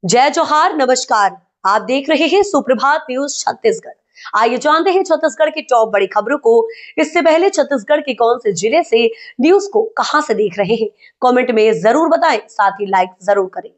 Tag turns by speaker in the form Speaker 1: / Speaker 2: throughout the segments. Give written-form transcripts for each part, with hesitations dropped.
Speaker 1: जय जोहार, नमस्कार। आप देख रहे हैं सुप्रभात न्यूज छत्तीसगढ़। आइए जानते हैं छत्तीसगढ़ की टॉप बड़ी खबरों को। इससे पहले छत्तीसगढ़ के कौन से जिले से न्यूज को कहां से देख रहे हैं, कमेंट में जरूर बताएं, साथ ही लाइक जरूर करें।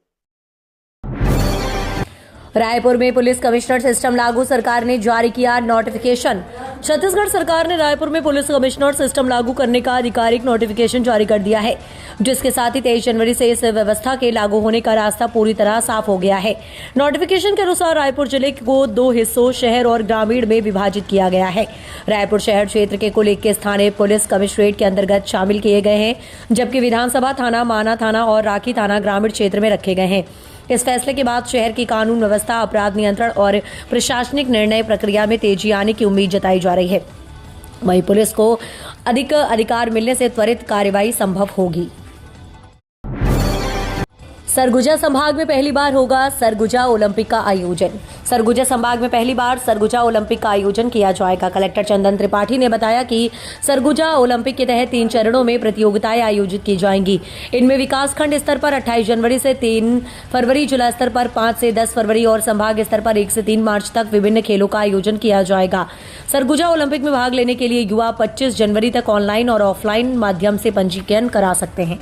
Speaker 2: रायपुर में पुलिस कमिश्नर सिस्टम लागू, सरकार ने जारी किया नोटिफिकेशन। छत्तीसगढ़ सरकार ने रायपुर में पुलिस कमिश्नर सिस्टम लागू करने का आधिकारिक नोटिफिकेशन जारी कर दिया है, जिसके साथ ही 23 जनवरी से इस व्यवस्था के लागू होने का रास्ता पूरी तरह साफ हो गया है। नोटिफिकेशन के अनुसार रायपुर जिले को 2 हिस्सों, शहर और ग्रामीण में विभाजित किया गया है। रायपुर शहर क्षेत्र के कुल 21 थाने पुलिस कमिश्नरेट के अंतर्गत शामिल किए गए हैं, जबकि विधानसभा थाना, माना थाना और राखी थाना ग्रामीण क्षेत्र में रखे गए हैं। इस फैसले के बाद शहर की कानून व्यवस्था, अपराध नियंत्रण और प्रशासनिक निर्णय प्रक्रिया में तेजी आने की उम्मीद जताई जा रही है। वहीं पुलिस को अधिक अधिकार मिलने से त्वरित कार्रवाई संभव होगी। सरगुजा संभाग में पहली बार होगा सरगुजा ओलंपिक का आयोजन। सरगुजा संभाग में पहली बार सरगुजा ओलंपिक का आयोजन किया जाएगा। कलेक्टर चंदन त्रिपाठी ने बताया कि सरगुजा ओलंपिक के तहत 3 चरणों में प्रतियोगिताएं आयोजित की जाएंगी। इनमें विकासखंड स्तर पर 28 जनवरी से 3 फरवरी, जिला स्तर पर 5 से 10 फरवरी और संभाग स्तर पर 1 से 3 मार्च तक विभिन्न खेलों का आयोजन किया जाएगा। सरगुजा ओलंपिक में भाग लेने के लिए युवा 25 जनवरी तक ऑनलाइन और ऑफलाइन माध्यम से पंजीकरण करा सकते हैं।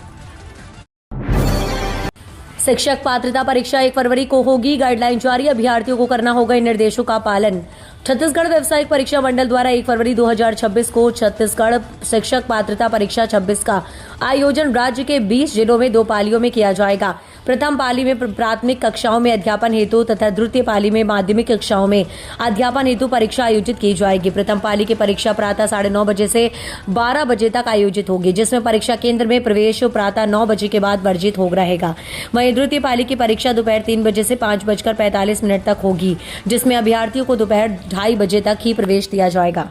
Speaker 2: शिक्षक पात्रता परीक्षा 1 फरवरी को होगी, गाइडलाइन जारी, अभ्यर्थियों को करना होगा इन निर्देशों का पालन। छत्तीसगढ़ व्यावसायिक परीक्षा मंडल द्वारा 1 फरवरी 2026 को छत्तीसगढ़ शिक्षक पात्रता परीक्षा 26 का आयोजन राज्य के 20 जिलों में 2 पालियों में किया जाएगा। प्रथम पाली में प्राथमिक कक्षाओं में अध्यापन हेतु तथा द्वितीय पाली में माध्यमिक कक्षाओं में अध्यापन हेतु परीक्षा आयोजित की जाएगी। प्रथम पाली की परीक्षा प्रातः 9:30 बजे से 12 बजे तक आयोजित होगी, जिसमें परीक्षा केंद्र में प्रवेश प्रातः 9 बजे के बाद वर्जित हो रहेगा। वहीं द्वितीय पाली की परीक्षा दोपहर 3 बजे से 5:45 तक होगी, जिसमें अभ्यर्थियों को दोपहर 2:30 बजे तक ही प्रवेश दिया जाएगा।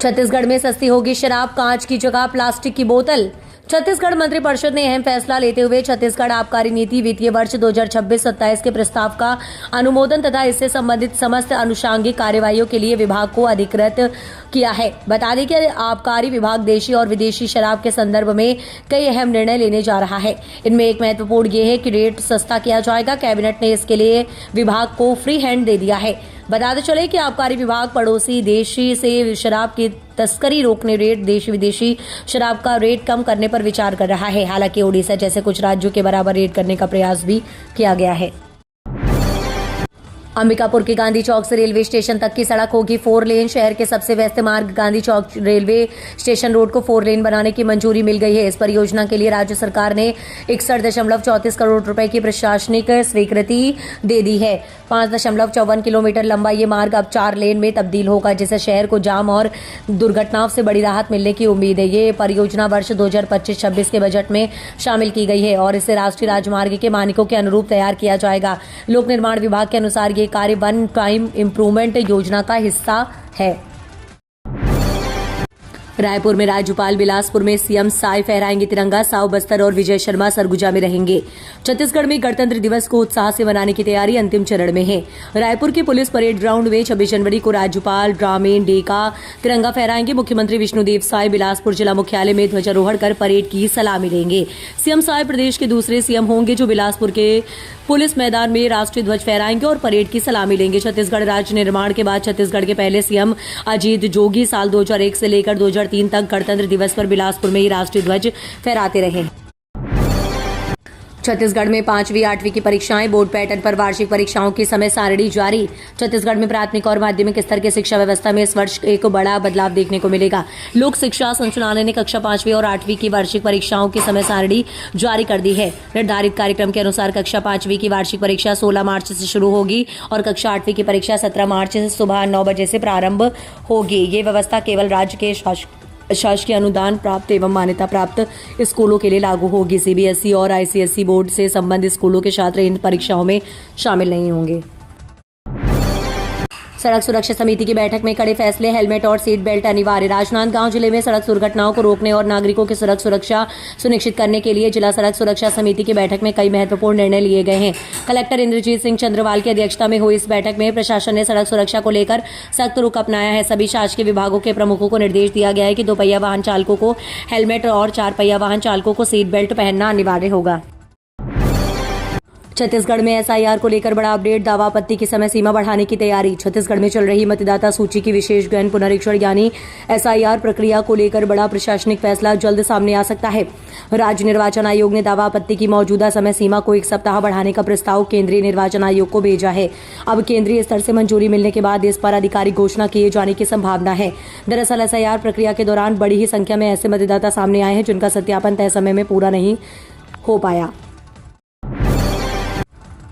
Speaker 2: छत्तीसगढ़ में सस्ती होगी शराब, कांच की जगह प्लास्टिक की बोतल। छत्तीसगढ़ मंत्रिपरिषद ने अहम फैसला लेते हुए छत्तीसगढ़ आबकारी नीति वित्तीय वर्ष 2026-27 के प्रस्ताव का अनुमोदन तथा इससे संबंधित समस्त अनुषांगिक कार्यवाहियों के लिए विभाग को अधिकृत किया है। बता दें कि आबकारी विभाग देशी और विदेशी शराब के संदर्भ में कई अहम निर्णय लेने जा रहा है। इनमें एक महत्वपूर्ण ये है कि रेट सस्ता किया जाएगा। कैबिनेट ने इसके लिए विभाग को फ्री हैंड दे दिया है। बताते चले कि आबकारी विभाग पड़ोसी देशी से शराब की तस्करी रोकने, रेट देशी विदेशी शराब का रेट कम करने पर विचार कर रहा है। हालांकि ओडिशा जैसे कुछ राज्यों के बराबर रेट करने का प्रयास भी किया गया है। अंबिकापुर के गांधी चौक से रेलवे स्टेशन तक की सड़क होगी 4 लेन। शहर के सबसे व्यस्त मार्ग गांधी चौक रेलवे स्टेशन रोड को 4 लेन बनाने की मंजूरी मिल गई है। इस परियोजना के लिए राज्य सरकार ने 61.34 करोड़ रुपए की प्रशासनिक स्वीकृति दे दी है। 5.54 किलोमीटर लंबा ये मार्ग अब 4 लेन में तब्दील होगा, जिससे शहर को जाम और दुर्घटनाओं से बड़ी राहत मिलने की उम्मीद है। ये परियोजना वर्ष 2025-26 के बजट में शामिल की गई है और इसे राष्ट्रीय राजमार्ग के मानकों के अनुरूप तैयार किया जाएगा। लोक निर्माण विभाग के अनुसार ये कार्य वन टाइम इम्प्रूवमेंट योजना का हिस्सा है। रायपुर में राज्यपाल, बिलासपुर में सीएम साय फहराएंगे तिरंगा, साव बस्तर और विजय शर्मा सरगुजा में रहेंगे। छत्तीसगढ़ में गणतंत्र दिवस को उत्साह से मनाने की तैयारी अंतिम चरण में है। रायपुर के पुलिस परेड ग्राउंड में 26 जनवरी को राज्यपाल ग्रामीण डे का तिरंगा फहराएंगे। मुख्यमंत्री विष्णुदेव साय बिलासपुर जिला मुख्यालय में ध्वजारोहण कर परेड की सलामी लेंगे। सीएम साय प्रदेश के दूसरे सीएम होंगे जो बिलासपुर के पुलिस मैदान में राष्ट्रीय ध्वज फहराएंगे और परेड की सलामी लेंगे। छत्तीसगढ़ राज्य निर्माण के बाद छत्तीसगढ़ के पहले सीएम अजीत जोगी साल 2001 से लेकर 2003 तक गणतंत्र दिवस पर बिलासपुर में ही राष्ट्रीय ध्वज फहराते रहे। छत्तीसगढ़ में 5वीं 8वीं की परीक्षाएं, बोर्ड पैटर्न पर वार्षिक परीक्षाओं की समय सारणी जारी। छत्तीसगढ़ में प्राथमिक और माध्यमिक स्तर की शिक्षा व्यवस्था में इस वर्ष एक बड़ा बदलाव देखने को मिलेगा। लोक शिक्षा संचालनालय ने कक्षा 5वीं और 8वीं की वार्षिक परीक्षाओं की समय सारणी जारी कर दी है। निर्धारित कार्यक्रम के अनुसार कक्षा 5वीं की वार्षिक परीक्षा 16 मार्च से शुरू होगी और कक्षा 8वीं की परीक्षा 17 मार्च से सुबह 9 बजे से प्रारंभ होगी। ये व्यवस्था केवल राज्य के शासकीय अनुदान प्राप्त एवं मान्यता प्राप्त स्कूलों के लिए लागू होगी। सीबीएसई और आईसीएसई बोर्ड से संबंधित स्कूलों के छात्र इन परीक्षाओं में शामिल नहीं होंगे। सड़क सुरक्षा समिति की बैठक में कड़े फैसले, हेलमेट और सीट बेल्ट अनिवार्य। राजनांदगांव जिले में सड़क दुर्घटनाओं को रोकने और नागरिकों की सड़क सुरक्षा सुनिश्चित करने के लिए जिला सड़क सुरक्षा समिति की बैठक में कई महत्वपूर्ण निर्णय लिए गए हैं। कलेक्टर इंद्रजीत सिंह चंद्रवाल की अध्यक्षता में हुई इस बैठक में प्रशासन ने सड़क सुरक्षा को लेकर सख्त रुख अपनाया है। सभी शासकीय विभागों के प्रमुखों को निर्देश दिया गया है कि 2 पहिया वाहन चालकों को हेलमेट और 4 पहिया वाहन चालकों को सीट बेल्ट पहनना अनिवार्य होगा। छत्तीसगढ़ में एसआईआर को लेकर बड़ा अपडेट, दावा आपत्ति की समय सीमा बढ़ाने की तैयारी। छत्तीसगढ़ में चल रही मतदाता सूची की विशेष गहन पुनरीक्षण यानी एसआईआर प्रक्रिया को लेकर बड़ा प्रशासनिक फैसला जल्द सामने आ सकता है। राज्य निर्वाचन आयोग ने दावा आपत्ति की मौजूदा समय सीमा को 1 सप्ताह बढ़ाने का प्रस्ताव केंद्रीय निर्वाचन आयोग को भेजा है। अब केंद्रीय स्तर से मंजूरी मिलने के बाद इस पर आधिकारिक घोषणा किए जाने की संभावना है। दरअसल एसआईआर प्रक्रिया के दौरान बड़ी ही संख्या में ऐसे मतदाता सामने आए हैं जिनका सत्यापन तय समय में पूरा नहीं हो पाया।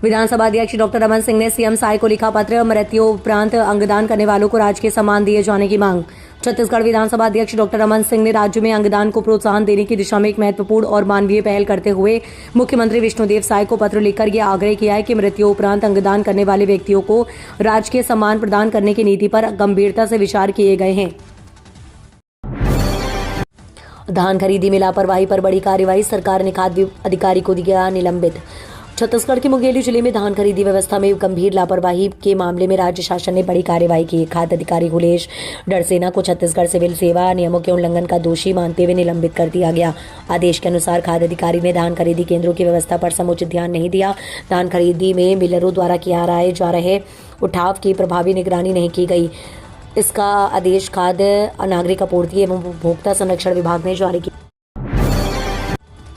Speaker 2: विधानसभा अध्यक्ष डॉक्टर रमन सिंह ने सीएम साय को लिखा पत्र, मृत्यु उपरांत अंगदान करने वालों को राजकीय सम्मान दिए जाने की मांग। छत्तीसगढ़ विधानसभा अध्यक्ष डॉक्टर रमन सिंह ने राज्य में अंगदान को प्रोत्साहन देने की दिशा में एक महत्वपूर्ण और मानवीय पहल करते हुए मुख्यमंत्री विष्णुदेव साय को पत्र लिखकर यह आग्रह किया है कि मृत्यु उपरांत अंगदान करने वाले व्यक्तियों को राजकीय सम्मान प्रदान करने की नीति पर गंभीरता से विचार किए गए हैं। धान खरीदी में लापरवाही पर बड़ी कार्रवाई, सरकार ने खाद्य अधिकारी को दिया निलंबित। छत्तीसगढ़ के मुंगेली जिले में धान खरीदी व्यवस्था में गंभीर लापरवाही के मामले में राज्य शासन ने बड़ी कार्रवाई की। खाद्य अधिकारी गुलेश डरसेना को छत्तीसगढ़ सिविल सेवा नियमों के उल्लंघन का दोषी मानते हुए निलंबित कर दिया गया। आदेश के अनुसार खाद्य अधिकारी ने धान खरीदी केंद्रों की व्यवस्था पर समुचित ध्यान नहीं दिया। धान खरीदी में मिलरों द्वारा किए जा रहे उठाव की प्रभावी निगरानी नहीं की गई। इसका आदेश खाद्य नागरिक आपूर्ति एवं उपभोक्ता संरक्षण विभाग ने जारी किया।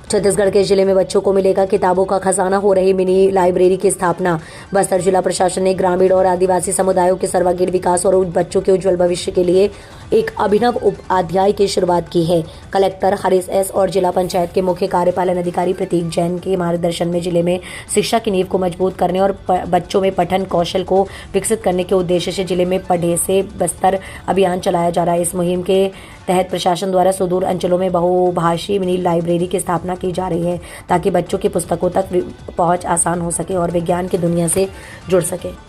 Speaker 2: छत्तीसगढ़ के जिले में बच्चों को मिलेगा किताबों का खजाना, हो रही मिनी लाइब्रेरी की स्थापना। बस्तर जिला प्रशासन ने ग्रामीण और आदिवासी समुदायों के सर्वांगीण विकास और बच्चों के उज्जवल भविष्य के लिए एक अभिनव अध्याय की शुरुआत की है। कलेक्टर हरीश एस और जिला पंचायत के मुख्य कार्यपालन अधिकारी प्रतीक जैन के मार्गदर्शन में जिले में शिक्षा की नींव को मजबूत करने और बच्चों में पठन कौशल को विकसित करने के उद्देश्य से जिले में पढ़े से बस्तर अभियान चलाया जा रहा है। इस मुहिम के तहत प्रशासन द्वारा सुदूर अंचलों में बहुभाषी मिनी लाइब्रेरी की स्थापना की जा रही है ताकि बच्चों की पुस्तकों तक पहुंच आसान हो सके और विज्ञान की दुनिया से जुड़ सके।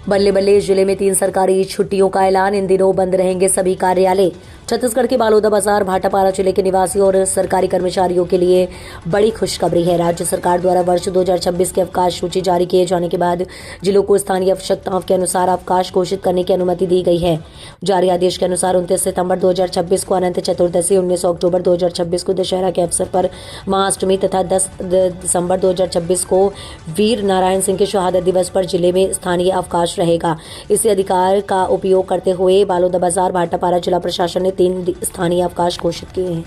Speaker 2: बल्ले बल्ले जिले में 3 सरकारी छुट्टियों का ऐलान, इन दिनों बंद रहेंगे सभी कार्यालय। छत्तीसगढ़ के बालोदाबाजार भाटापारा जिले के निवासी और सरकारी कर्मचारियों के लिए बड़ी खुशखबरी है। राज्य सरकार द्वारा वर्ष 2026 की अवकाश सूची जारी किए जाने के बाद जिलों को स्थानीय आवश्यकताओं के अनुसार अवकाश घोषित करने की अनुमति दी गई है। जारी आदेश के अनुसार 29 सितंबर 2026 को अनंत चतुर्दशी, 19 अक्टूबर 2026 को दशहरा के अवसर पर महाअष्टमी तथा 10 दिसंबर 2026 को वीर नारायण सिंह के शहादत दिवस पर जिले में स्थानीय अवकाश रहेगा। इसी अधिकार का उपयोग करते हुए बालोदाबाजार भाटापारा जिला प्रशासन ने 3 स्थानीय अवकाश घोषित किए हैं।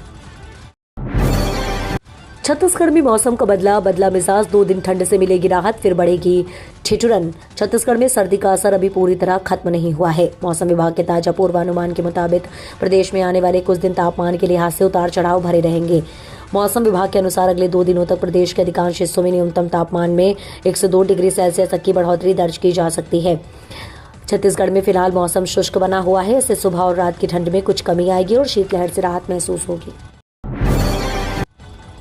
Speaker 2: छत्तीसगढ़ में मौसम का बदला मिजाज, 2 दिन ठंड से मिलेगी राहत, फिर बढ़ेगी ठिठुरन। छत्तीसगढ़ में सर्दी का असर अभी पूरी तरह खत्म नहीं हुआ है। मौसम विभाग के ताजा पूर्वानुमान के मुताबिक प्रदेश में आने वाले कुछ दिन तापमान के लिहाज से उतार चढ़ाव भरे रहेंगे। मौसम विभाग के अनुसार अगले 2 दिनों तक प्रदेश के अधिकांश हिस्सों में न्यूनतम तापमान में 1 से 2 डिग्री सेल्सियस तक की बढ़ोतरी दर्ज की जा सकती है। छत्तीसगढ़ में फिलहाल मौसम शुष्क बना हुआ है। इससे सुबह और रात की ठंड में कुछ कमी आएगी और शीतलहर से राहत महसूस होगी।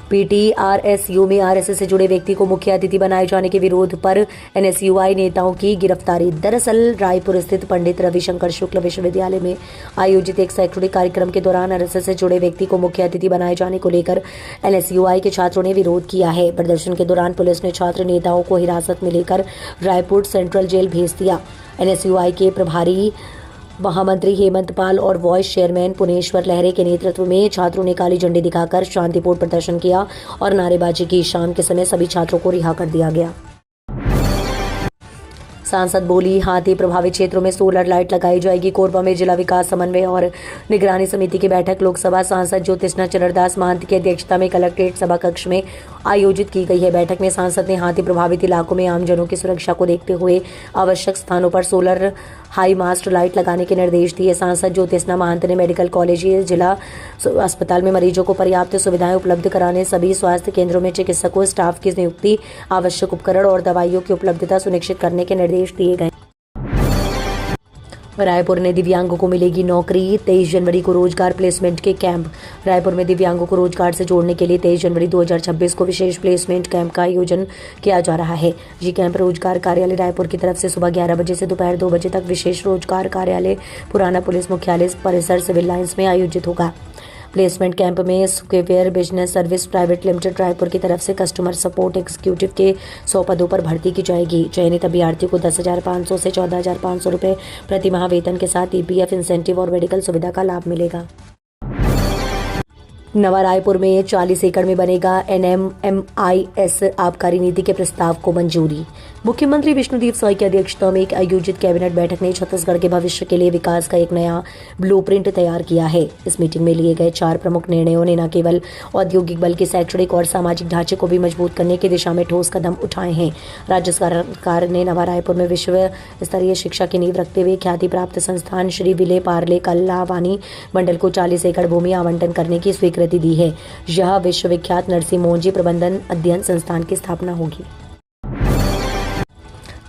Speaker 2: पीटीआरएसयू में आरएसएस से जुड़े व्यक्ति को मुख्य अतिथि बनाए जाने के विरोध पर एनएसयूआई नेताओं की गिरफ्तारी। दरअसल रायपुर स्थित पंडित रविशंकर शुक्ल विश्वविद्यालय में आयोजित एक शैक्षणिक कार्यक्रम के दौरान आरएसएस से जुड़े व्यक्ति को मुख्य अतिथि बनाए जाने को लेकर एनएसयूआई के छात्रों ने विरोध किया है। प्रदर्शन के दौरान पुलिस ने छात्र नेताओं को हिरासत में लेकर रायपुर सेंट्रल जेल भेज दिया। एनएसयूआई के प्रभारी महामंत्री हेमंत पाल और वाइस चेयरमैन पुनेश्वर लहरे के नेतृत्व में छात्रों ने काली झंडी दिखाकर शांतिपूर्ण प्रदर्शन किया और नारेबाजी की। शाम के समय सभी छात्रों को रिहा कर दिया गया। सांसद बोली, हाथी प्रभावित क्षेत्रों में सोलर लाइट लगाई जाएगी। कोरबा में जिला विकास समन्वय और निगरानी समिति की बैठक लोकसभा सांसद ज्योतिष्णा चरणदास महंत की अध्यक्षता में कलेक्ट्रेट सभा कक्ष में आयोजित की गई है। बैठक में सांसद ने हाथी प्रभावित इलाकों में आमजनों की सुरक्षा को देखते हुए आवश्यक स्थानों पर सोलर हाई मास्ट लाइट लगाने के निर्देश दिए। सांसद ज्योतिष्णा महंत ने मेडिकल कॉलेज जिला अस्पताल में मरीजों को पर्याप्त सुविधाएं उपलब्ध कराने, सभी स्वास्थ्य केंद्रों में चिकित्सकों स्टाफ की नियुक्ति, आवश्यक उपकरण और दवाइयों की उपलब्धता सुनिश्चित करने के निर्देश दिए गए। रायपुर में दिव्यांगों को मिलेगी नौकरी, 23 जनवरी को रोजगार प्लेसमेंट के कैंप। रायपुर में दिव्यांगों को रोजगार से जोड़ने के लिए 23 जनवरी 2026 को विशेष प्लेसमेंट कैंप का आयोजन किया जा रहा है। ये कैंप रोजगार कार्यालय रायपुर की तरफ से सुबह 11 बजे से दोपहर 2 बजे तक विशेष रोजगार कार्यालय पुराना पुलिस मुख्यालय परिसर सिविल लाइंस में आयोजित होगा। प्लेसमेंट कैंप में square business service private limited Raipur की तरफ से कस्टमर सपोर्ट एग्जीक्यूटिव के 100 पदों पर भर्ती की जाएगी। चयनित अभ्यर्थियों को 10,500 से 14,500 रुपये प्रति माह वेतन के साथ ईपीएफ इंसेंटिव और मेडिकल सुविधा का लाभ मिलेगा। नवा रायपुर में 40 एकड़ में बनेगा NMMIS आबकारी नीति के प्रस्ताव को मंजूरी। मुख्यमंत्री विष्णुदेव साय की अध्यक्षता में एक आयोजित कैबिनेट बैठक ने छत्तीसगढ़ के भविष्य के लिए विकास का एक नया ब्लूप्रिंट तैयार किया है। इस मीटिंग में लिए गए 4 प्रमुख निर्णयों ने न केवल औद्योगिक बल्कि शैक्षणिक और सामाजिक ढांचे को भी मजबूत करने की दिशा में ठोस कदम उठाए हैं। राज्य सरकार ने नवा रायपुर में विश्व स्तरीय शिक्षा की नींव रखते हुए ख्याति प्राप्त संस्थान श्री विले पार्ले कल्लावानी मंडल को 40 एकड़ भूमि आवंटन करने की स्वीकृति दी है। यह विश्वविख्यात नरसिंह मोहनजी प्रबंधन अध्ययन संस्थान की स्थापना होगी।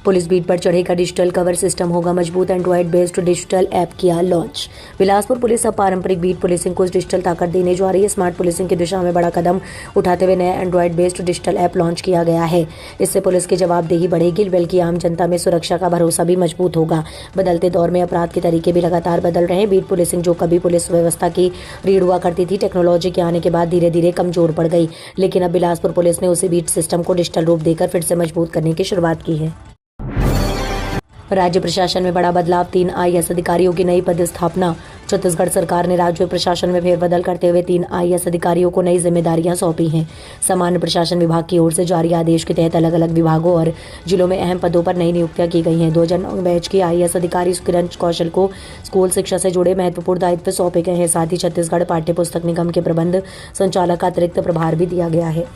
Speaker 2: पुलिस बीट पर चढ़ेगा डिजिटल कवर सिस्टम, होगा मजबूत। एंड्रॉइड बेस्ड डिजिटल ऐप किया लॉन्च। बिलासपुर पुलिस अब पारंपरिक बीट पुलिसिंग को डिजिटल ताकत देने जा रही है। स्मार्ट पुलिसिंग की दिशा में बड़ा कदम उठाते हुए नया Android based digital app launch किया गया है। इससे पुलिस की जवाबदेही बढ़ेगी बल्कि आम जनता में सुरक्षा का भरोसा भी मजबूत होगा। बदलते दौर में अपराध के तरीके भी लगातार बदल रहे हैं। बीट पुलिसिंग जो कभी पुलिस व्यवस्था की रीढ़ हुआ करती थी, टेक्नोलॉजी के आने के बाद धीरे धीरे कमजोर पड़ गई, लेकिन अब बिलासपुर पुलिस ने उसी बीट सिस्टम को डिजिटल रूप देकर फिर से मजबूत करने की शुरुआत की है। राज्य प्रशासन में बड़ा बदलाव, 3 IAS अधिकारियों की नई पदस्थापना। छत्तीसगढ़ सरकार ने राज्य प्रशासन में फेरबदल करते हुए 3 IAS अधिकारियों को नई जिम्मेदारियां सौंपी हैं। सामान्य प्रशासन विभाग की ओर से जारी आदेश के तहत अलग अलग विभागों और जिलों में अहम पदों पर नई नियुक्तियां की गई हैं। 2009 बैच की IAS अधिकारी किरण कौशल को स्कूल शिक्षा से जुड़े महत्वपूर्ण दायित्व सौंपे गए हैं। साथ ही छत्तीसगढ़ पाठ्य पुस्तक निगम के प्रबंध संचालक का अतिरिक्त प्रभार भी दिया गया है।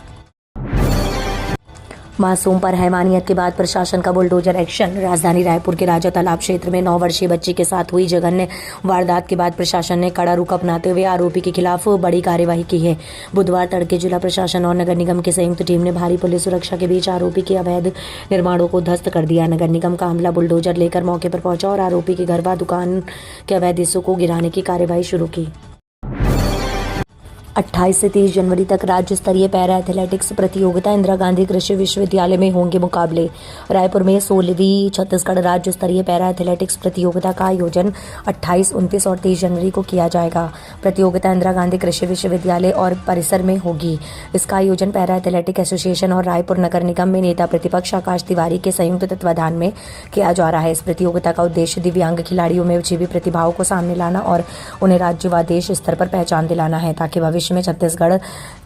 Speaker 2: मासूम पर हैवानियत के बाद प्रशासन का बुलडोजर एक्शन। राजधानी रायपुर के राजा तालाब क्षेत्र में 9 वर्षीय बच्ची के साथ हुई जघन्य वारदात के बाद प्रशासन ने कड़ा रुख अपनाते हुए आरोपी के खिलाफ बड़ी कार्यवाही की है। बुधवार तड़के जिला प्रशासन और नगर निगम की संयुक्त टीम ने भारी पुलिस सुरक्षा के बीच आरोपी के अवैध निर्माणों को ध्वस्त कर दिया। नगर निगम का अमला बुलडोजर लेकर मौके पर पहुंचा और आरोपी के घर व दुकान के अवैध हिस्सों को गिराने की कार्यवाही शुरू की। 28 से 30 जनवरी तक राज्य स्तरीय पैरा एथलेटिक्स प्रतियोगिता इंदिरा गांधी कृषि विश्वविद्यालय में होंगे मुकाबले। रायपुर में 16वीं छत्तीसगढ़ राज्य स्तरीय पैरा एथलेटिक्स प्रतियोगिता का आयोजन 28, 29 और 30 जनवरी को किया जाएगा। प्रतियोगिता इंदिरा गांधी कृषि विश्वविद्यालय और परिसर में होगी। इसका आयोजन पैरा एथलेटिक एसोसिएशन और रायपुर नगर निगम में नेता प्रतिपक्ष आकाश तिवारी के संयुक्त तत्वाधान में किया जा रहा है। इस प्रतियोगिता का उद्देश्य दिव्यांग खिलाड़ियों में छिपी प्रतिभाओं को सामने लाना और उन्हें राज्य व देश स्तर पर पहचान दिलाना है, ताकि भविष्य में छत्तीसगढ़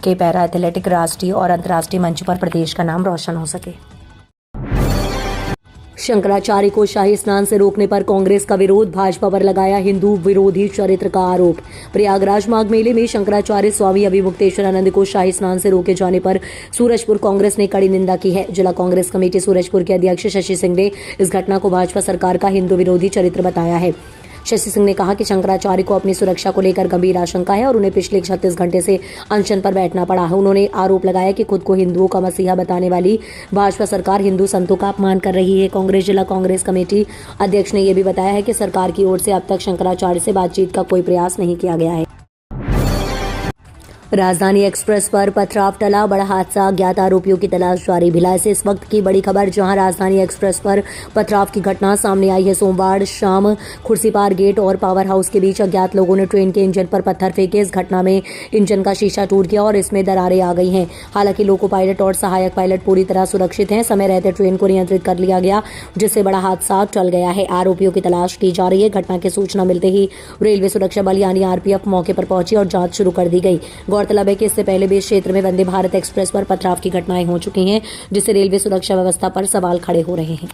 Speaker 2: के पैरा एथलेटिक राष्ट्रीय और अंतर्राष्ट्रीय मंच पर प्रदेश का नाम रोशन हो सके। शंकराचार्य को शाही स्नान से रोकने पर कांग्रेस का विरोध, भाजपा पर लगाया हिंदू विरोधी चरित्र का आरोप। प्रयागराज माघ मेले में शंकराचार्य स्वामी अभिमुक्तेश्वरानंद को शाही स्नान से रोके जाने पर सूरजपुर कांग्रेस ने कड़ी निंदा की है। जिला कांग्रेस कमेटी सूरजपुर के अध्यक्ष शशि सिंह ने इस घटना को भाजपा सरकार का हिंदू विरोधी चरित्र बताया है। शशि सिंह ने कहा कि शंकराचार्य को अपनी सुरक्षा को लेकर गंभीर आशंका है और उन्हें पिछले 36 घंटे से अनशन पर बैठना पड़ा है। उन्होंने आरोप लगाया कि खुद को हिंदुओं का मसीहा बताने वाली भाजपा सरकार हिंदू संतों का अपमान कर रही है। कांग्रेस जिला कांग्रेस कमेटी अध्यक्ष ने यह भी बताया है कि सरकार की ओर से अब तक शंकराचार्य से बातचीत का कोई प्रयास नहीं किया गया है। राजधानी एक्सप्रेस पर पथराव टला, बड़ा हादसा, अज्ञात आरोपियों की तलाश जारी। भिलाई से इस वक्त की बड़ी खबर, जहां राजधानी एक्सप्रेस पर पथराव की घटना सामने आई है। सोमवार शाम खुर्सीपार गेट और पावर हाउस के बीच अज्ञात लोगों ने ट्रेन के इंजन पर पत्थर फेंके। इस घटना में इंजन का शीशा टूट गया और इसमें दरारें आ गई हैं। हालांकि लोको पायलट और सहायक पायलट पूरी तरह सुरक्षित हैं। समय रहते ट्रेन को नियंत्रित कर लिया गया, जिससे बड़ा हादसा टल गया है। आरोपियों की तलाश की जा रही है। घटना की सूचना मिलते ही रेलवे सुरक्षा बल यानी RPF मौके पर पहुंची और जांच शुरू कर दी गई। गौरतलब है कि इससे पहले भी इस क्षेत्र में वंदे भारत एक्सप्रेस पर पथराव की घटनाएं हो चुकी हैं, जिससे रेलवे सुरक्षा व्यवस्था पर सवाल खड़े हो रहे हैं।